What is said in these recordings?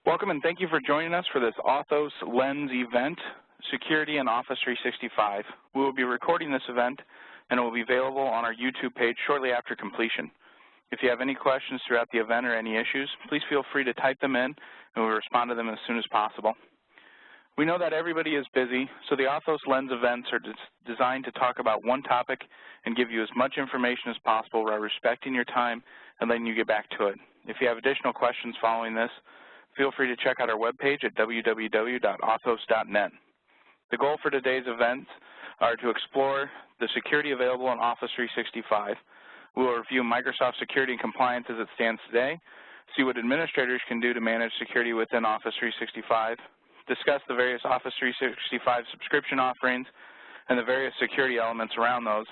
Welcome and thank you for joining us for this AuthosLENS event, Security in Office 365. We will be recording this event and it will be available on our YouTube page shortly after completion. If you have any questions throughout the event or any issues, please feel free to type them in and we'll respond to them as soon as possible. We know that everybody is busy, so the AuthosLENS events are designed to talk about one topic and give you as much information as possible while respecting your time and letting you get back to it. If you have additional questions following this, feel free to check out our webpage at www.authos.net. The goal for today's events are to explore the security available in Office 365. We will review Microsoft security and compliance as it stands today, see what administrators can do to manage security within Office 365, discuss the various Office 365 subscription offerings and the various security elements around those.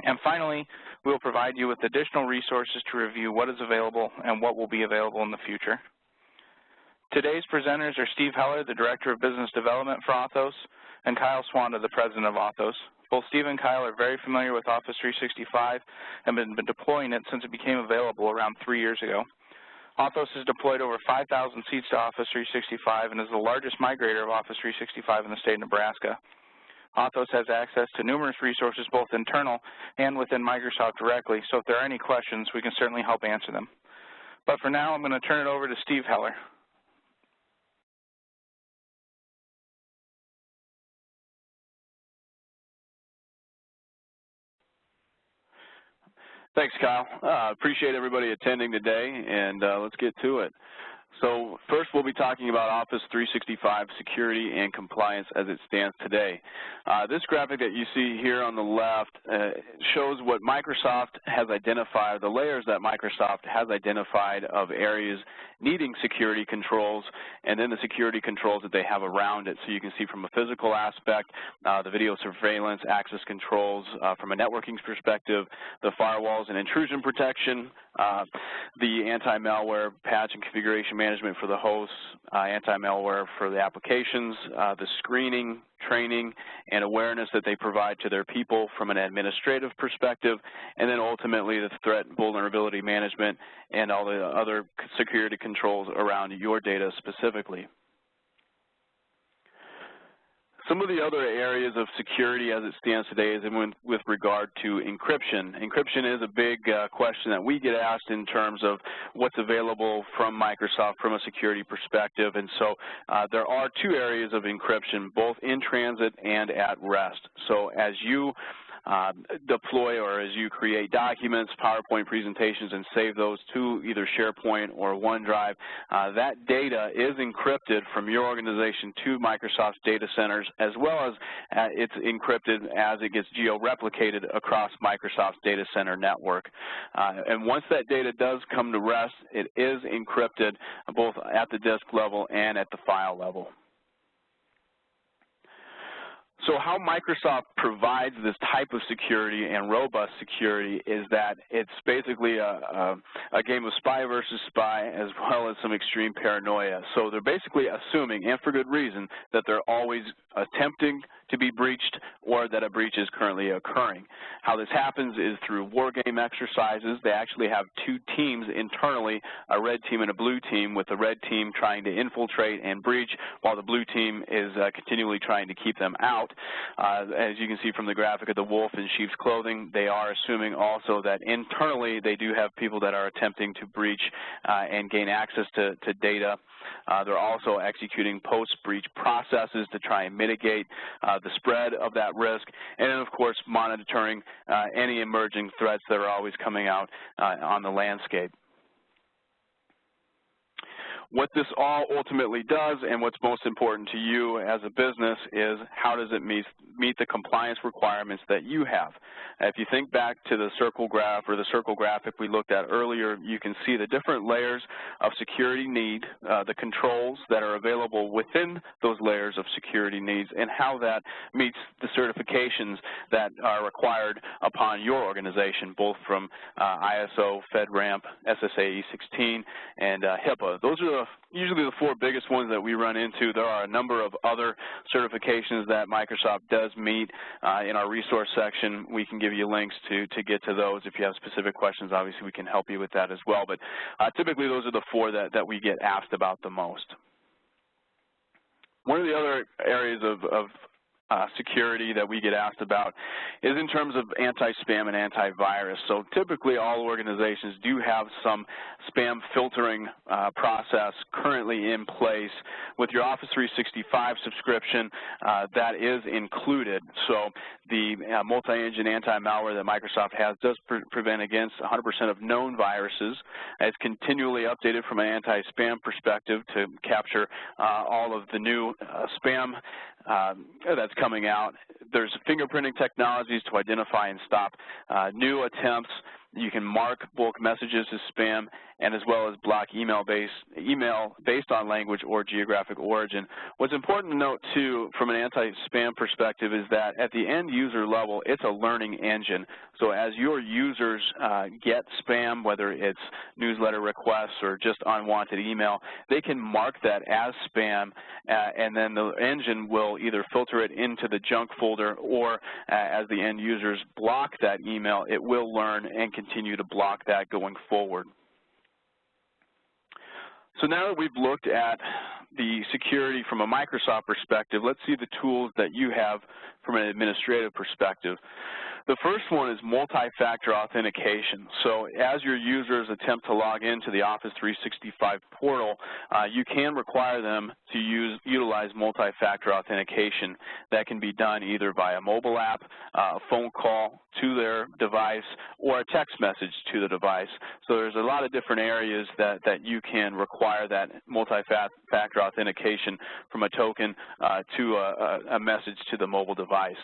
And finally, we will provide you with additional resources to review what is available and what will be available in the future. Today's presenters are Steve Heller, the Director of Business Development for Authos, and Kyle Swanda, the President of Authos. Both Steve and Kyle are very familiar with Office 365 and have been deploying it since it became available around 3 years ago. Authos has deployed over 5,000 seats to Office 365 and is the largest migrator of Office 365 in the state of Nebraska. Authos has access to numerous resources, both internal and within Microsoft directly, so if there are any questions, we can certainly help answer them. But for now, I'm going to turn it over to Steve Heller. Thanks, Kyle. Appreciate everybody attending today, and let's get to it. So first we'll be talking about Office 365 security and compliance as it stands today. This graphic that you see here on the left shows what Microsoft has identified, the layers that Microsoft has identified of areas needing security controls, and then the security controls that they have around it. So you can see from a physical aspect, the video surveillance, access controls, from a networking perspective, the firewalls and intrusion protection, the anti-malware patch and configuration management for the hosts, anti-malware for the applications, the screening, training, and awareness that they provide to their people from an administrative perspective, and then ultimately the threat and vulnerability management and all the other security controls around your data specifically. Some of the other areas of security as it stands today is with regard to encryption. Encryption is a big question that we get asked in terms of what's available from Microsoft from a security perspective. And so there are two areas of encryption, both in transit and at rest. So as you deploy or as you create documents, PowerPoint presentations, and save those to either SharePoint or OneDrive, that data is encrypted from your organization to Microsoft's data centers, as well as it's encrypted as it gets geo-replicated across Microsoft's data center network. And once that data does come to rest, it is encrypted both at the disk level and at the file level. So how Microsoft provides this type of security and robust security is that it's basically a game of spy versus spy, as well as some extreme paranoia. So they're basically assuming, and for good reason, that they're always attempting to be breached or that a breach is currently occurring. How this happens is through war game exercises. They actually have two teams internally, a red team and a blue team, with the red team trying to infiltrate and breach while the blue team is continually trying to keep them out. As you can see from the graphic of the wolf in sheep's clothing, they are assuming also that internally they do have people that are attempting to breach and gain access to data. They're also executing post-breach processes to try and mitigate the spread of that risk, and then, of course, monitoring any emerging threats that are always coming out on the landscape. What this all ultimately does, and what's most important to you as a business, is how does it meet the compliance requirements that you have. If you think back to the circle graph or the circle graphic we looked at earlier, you can see the different layers of security need, the controls that are available within those layers of security needs, and how that meets the certifications that are required upon your organization, both from ISO, FedRAMP, SSAE 16, and HIPAA. Those are are usually the four biggest ones that we run into. There are a number of other certifications that Microsoft does meet. In our resource section, we can give you links to get to those. If you have specific questions, obviously we can help you with that as well. But typically those are the four that we get asked about the most. One of the other areas of security that we get asked about is in terms of anti-spam and antivirus. So typically all organizations do have some spam filtering process currently in place. With your Office 365 subscription, that is included. So the multi-engine anti-malware that Microsoft has does prevent against 100% of known viruses. It's continually updated from an anti-spam perspective to capture all of the new spam that's coming out. There's fingerprinting technologies to identify and stop new attempts. You can mark bulk messages as spam, and as well as block email based on language or geographic origin. What's important to note, too, from an anti-spam perspective is that at the end user level, it's a learning engine. So as your users get spam, whether it's newsletter requests or just unwanted email, they can mark that as spam, and then the engine will either filter it into the junk folder, or as the end users block that email, it will learn and continue to block that going forward. So now that we've looked at the security from a Microsoft perspective, let's see the tools that you have from an administrative perspective. The first one is multi-factor authentication. So as your users attempt to log into the Office 365 portal, you can require them to utilize multi-factor authentication. That can be done either via mobile app, a phone call to their device, or a text message to the device. So there's a lot of different areas that you can require that multi-factor authentication, from a token to a message to the mobile device.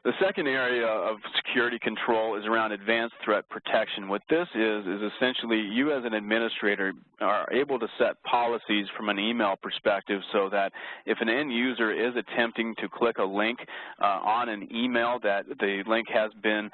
The second area of security control is around advanced threat protection. What this is essentially you as an administrator are able to set policies from an email perspective, so that if an end user is attempting to click a link on an email that the link has been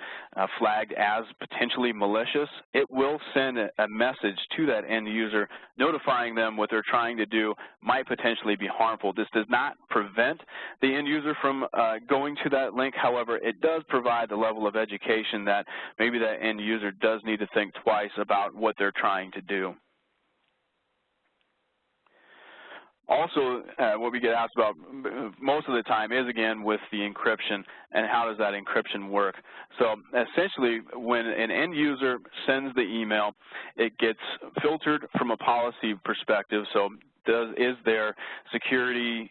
flagged as potentially malicious, it will send a message to that end user notifying them what they're trying to do might potentially be harmful. This does not prevent the end user from going to that link. However, it does provide the level of education that maybe that end user does need to think twice about what they're trying to do. Also, what we get asked about most of the time is, again, with the encryption and how does that encryption work. So essentially, when an end user sends the email, it gets filtered from a policy perspective. So is there security,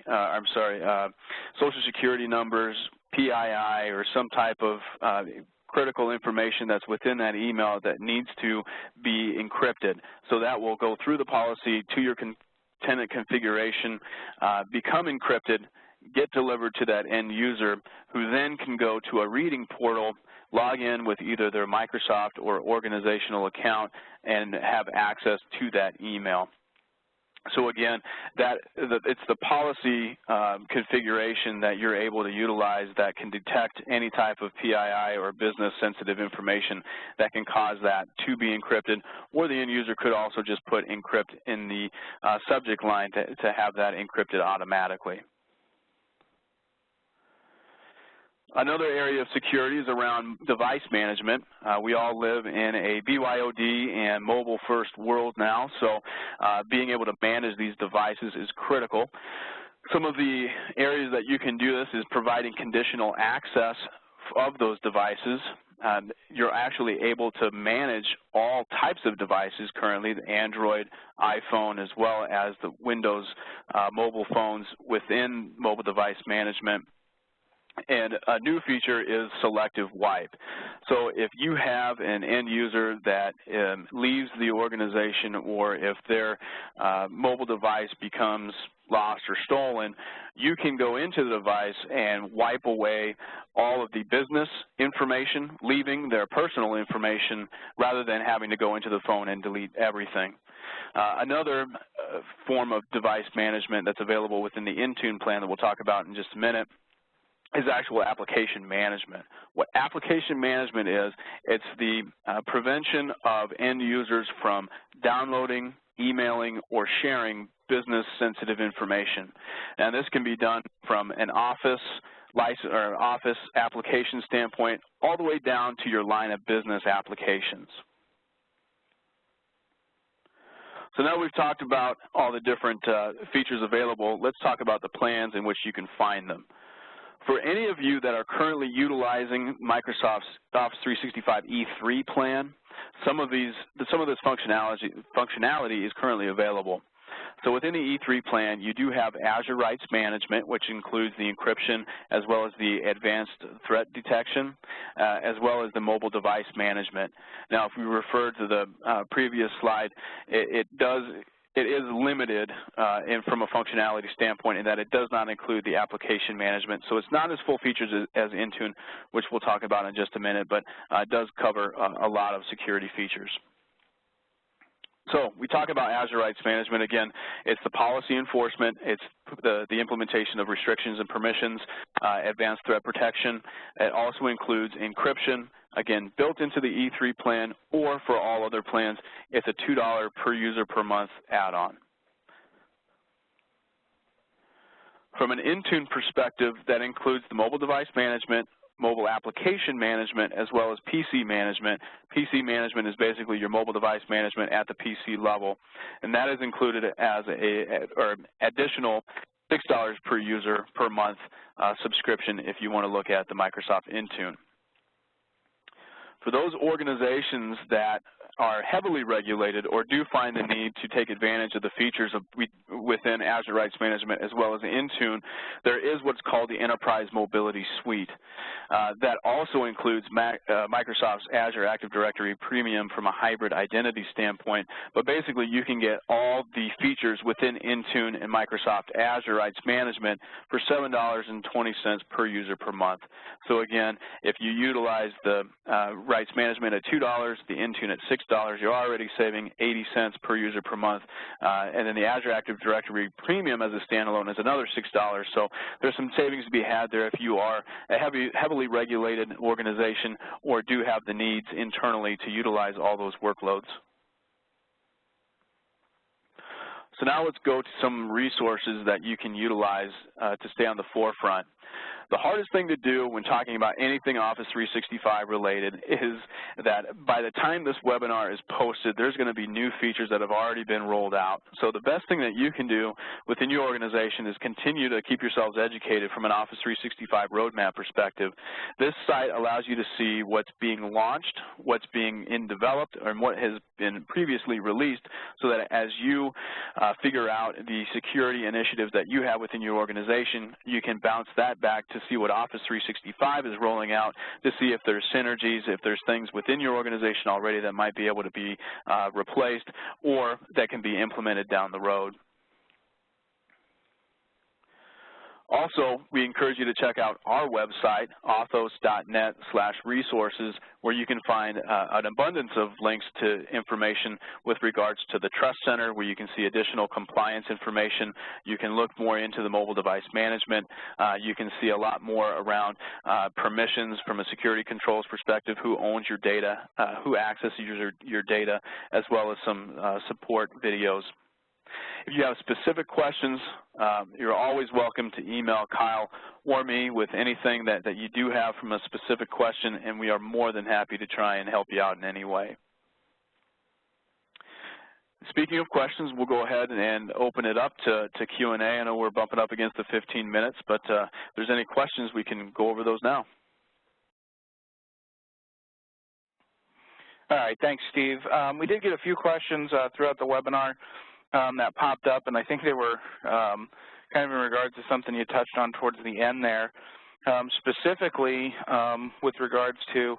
social security numbers, PII, or some type of critical information that's within that email that needs to be encrypted. So that will go through the policy to your tenant configuration, become encrypted, get delivered to that end user, who then can go to a reading portal, log in with either their Microsoft or organizational account, and have access to that email. So again, it's the policy configuration that you're able to utilize that can detect any type of PII or business-sensitive information that can cause that to be encrypted, or the end user could also just put encrypt in the subject line to have that encrypted automatically. Another area of security is around device management. We all live in a BYOD and mobile-first world now, so being able to manage these devices is critical. Some of the areas that you can do this is providing conditional access of those devices. You're actually able to manage all types of devices currently, the Android, iPhone, as well as the Windows mobile phones within mobile device management. And a new feature is selective wipe. So if you have an end user that leaves the organization, or if their mobile device becomes lost or stolen, you can go into the device and wipe away all of the business information, leaving their personal information, rather than having to go into the phone and delete everything. Another form of device management that's available within the Intune plan that we'll talk about in just a minute is actual application management. What application management is, it's the prevention of end users from downloading, emailing, or sharing business-sensitive information. And this can be done from an Office application standpoint all the way down to your line of business applications. So now we've talked about all the different features available. Let's talk about the plans in which you can find them. For any of you that are currently utilizing Microsoft's Office 365 E3 plan, some of this functionality is currently available. So within the E3 plan, you do have Azure Rights Management, which includes the encryption as well as the advanced threat detection, as well as the mobile device management. Now, if we refer to the previous slide, it is limited from a functionality standpoint in that it does not include the application management. So it's not as full features as Intune, which we'll talk about in just a minute, but it does cover a lot of security features. So we talk about Azure Rights Management. Again, it's the policy enforcement, it's the implementation of restrictions and permissions, advanced threat protection. It also includes encryption, again, built into the E3 plan, or for all other plans, it's a $2 per user per month add-on. From an Intune perspective, that includes the mobile device management, mobile application management, as well as PC management. PC management is basically your mobile device management at the PC level, and that is included as an additional $6 per user per month subscription if you want to look at the Microsoft Intune. For those organizations that are heavily regulated or do find the need to take advantage of the features within Azure Rights Management as well as Intune, there is what's called the Enterprise Mobility Suite. That also includes Microsoft's Azure Active Directory Premium from a hybrid identity standpoint, but basically you can get all the features within Intune and Microsoft Azure Rights Management for $7.20 per user per month. So again, if you utilize the Rights Management at $2, the Intune at $6, you're already saving 80 cents per user per month. And then the Azure Active Directory Premium as a standalone is another $6. So there's some savings to be had there if you are a heavily regulated organization or do have the needs internally to utilize all those workloads. So now let's go to some resources that you can utilize to stay on the forefront. The hardest thing to do when talking about anything Office 365 related is that by the time this webinar is posted, there's going to be new features that have already been rolled out. So the best thing that you can do within your organization is continue to keep yourselves educated from an Office 365 roadmap perspective. This site allows you to see what's being launched, what's being developed, and what has been previously released, so that as you figure out the security initiatives that you have within your organization, you can bounce that back to see what Office 365 is rolling out, to see if there's synergies, if there's things within your organization already that might be able to be replaced or that can be implemented down the road. Also, we encourage you to check out our website, authos.net/resources, where you can find an abundance of links to information with regards to the Trust Center, where you can see additional compliance information. You can look more into the mobile device management. You can see a lot more around permissions from a security controls perspective, who owns your data, who accesses your data, as well as some support videos. If you have specific questions, you're always welcome to email Kyle or me with anything that you do have from a specific question, and we are more than happy to try and help you out in any way. Speaking of questions, we'll go ahead and open it up to Q&A. I know we're bumping up against the 15 minutes, but if there's any questions, we can go over those now. All right, thanks, Steve. We did get a few questions throughout the webinar that popped up, and I think they were kind of in regards to something you touched on towards the end there, specifically with regards to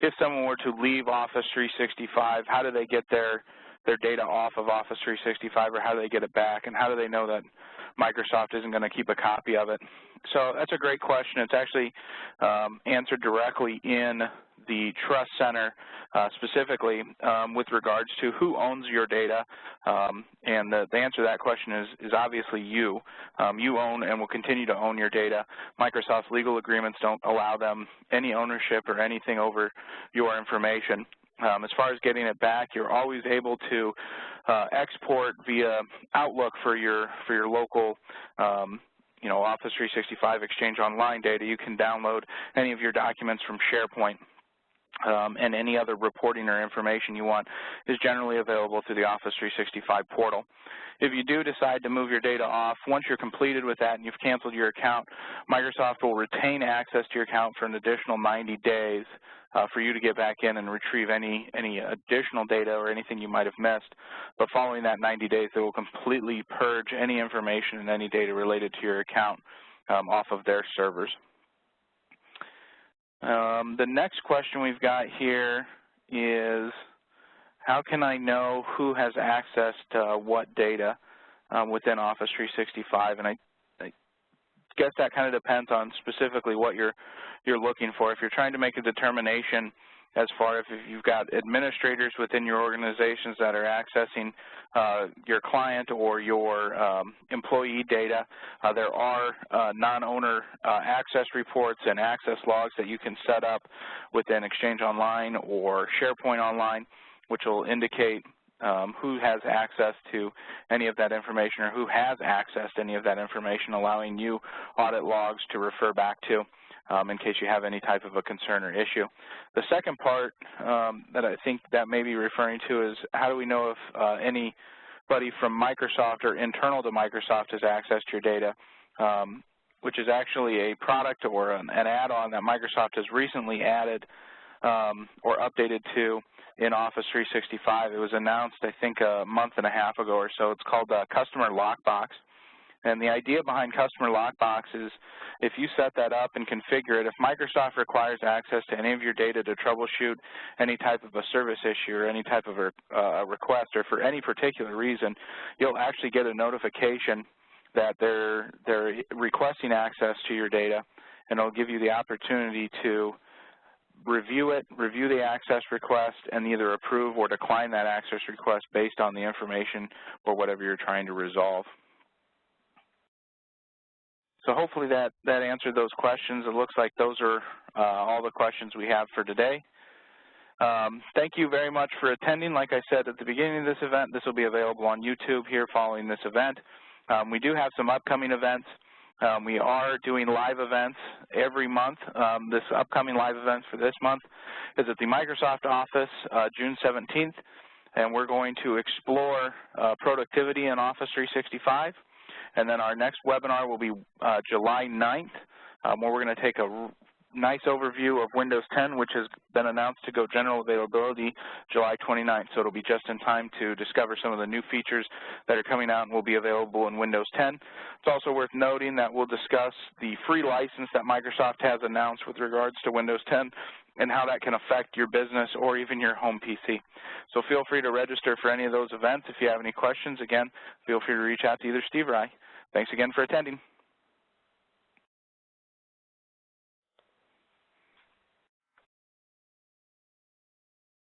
if someone were to leave Office 365, how do they get their their data off of Office 365, or how do they get it back, and how do they know that Microsoft isn't going to keep a copy of it? So that's a great question. It's actually answered directly in the Trust Center specifically with regards to who owns your data, and the answer to that question is obviously you. You own and will continue to own your data. Microsoft's legal agreements don't allow them any ownership or anything over your information. As far as getting it back, you're always able to export via Outlook for your local Office 365 Exchange Online data. You can download any of your documents from SharePoint. And any other reporting or information you want is generally available through the Office 365 portal. If you do decide to move your data off, once you're completed with that and you've canceled your account, Microsoft will retain access to your account for an additional 90 days for you to get back in and retrieve any additional data or anything you might have missed. But following that 90 days, they will completely purge any information and any data related to your account off of their servers. The next question we've got here is, how can I know who has access to what data within Office 365? And I guess that kind of depends on specifically what you're looking for. If you're trying to make a determination as far as if you've got administrators within your organizations that are accessing your client or your employee data, there are non-owner access reports and access logs that you can set up within Exchange Online or SharePoint Online, which will indicate who has access to any of that information or who has accessed any of that information, allowing you audit logs to refer back to in case you have any type of a concern or issue. The second part that I think that may be referring to is, how do we know if anybody from Microsoft or internal to Microsoft has access to your data, which is actually a product or an add-on that Microsoft has recently added or updated to in Office 365. It was announced, I think, a month and a half ago or so. It's called Customer Lockbox. And the idea behind Customer Lockbox is, if you set that up and configure it, if Microsoft requires access to any of your data to troubleshoot any type of a service issue or any type of a request, or for any particular reason, you'll actually get a notification that they're requesting access to your data, and it'll give you the opportunity to review it, review the access request, and either approve or decline that access request based on the information or whatever you're trying to resolve. So hopefully that answered those questions. It looks like those are all the questions we have for today. Thank you very much for attending. Like I said at the beginning of this event, this will be available on YouTube here following this event. We do have some upcoming events. We are doing live events every month. This upcoming live event for this month is at the Microsoft office, June 17th, and we're going to explore productivity in Office 365. And then our next webinar will be July 9th, where we're going to take a nice overview of Windows 10, which has been announced to go general availability July 29th. So it'll be just in time to discover some of the new features that are coming out and will be available in Windows 10. It's also worth noting that we'll discuss the free license that Microsoft has announced with regards to Windows 10 and how that can affect your business or even your home PC. So feel free to register for any of those events. If you have any questions, again, feel free to reach out to either Steve or I. Thanks again for attending.